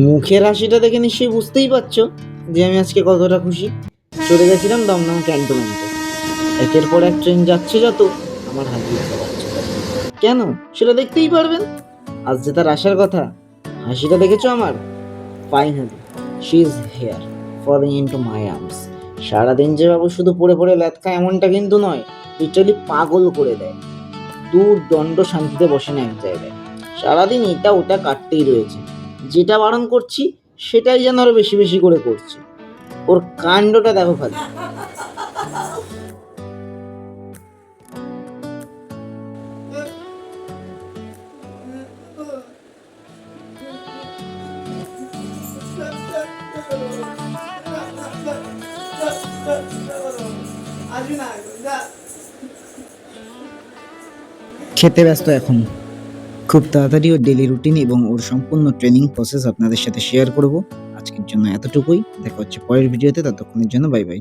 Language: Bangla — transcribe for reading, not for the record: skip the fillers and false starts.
মুখের হাসিটা দেখে নিশ্চয়ই বুঝতেই পারছো যে আমি আজকে কতটা খুশি। চলে গেছিলাম দমদম ক্যান্টনমেন্টে। একের পর এক ট্রেন যাচ্ছে যত, আমার হাসি পাচ্ছে। কেন সেটা দেখতেই পারবেন। আজ যে তার আসার কথা, হাসিটা দেখেছো আমার? Finally she is here, falling into my arms. সারাদিন যে বাবু শুধু পড়ে পড়ে ল্যাটকা এমনটা কিন্তু নয়, লিটারালি পাগল করে দেয়। দূর দণ্ড শান্তিতে বসে না এক জায়গায়, সারাদিন এটা ওটা কাটতেই রয়েছে। যেটা বারণ করছি সেটাই যেন আরো বেশি বেশি করে করছে। ওর কাণ্ডটা দেখো খালি। খেতে ব্যস্ত এখন। খুব তাড়াতাড়ি ওর ডেলি রুটিন এবং ওর সম্পূর্ণ ট্রেনিং প্রসেস আপনাদের সাথে শেয়ার করব। আজকের জন্য এতটুকুই। দেখা হচ্ছে পরের ভিডিওতে, ততক্ষণের জন্য বাই বাই।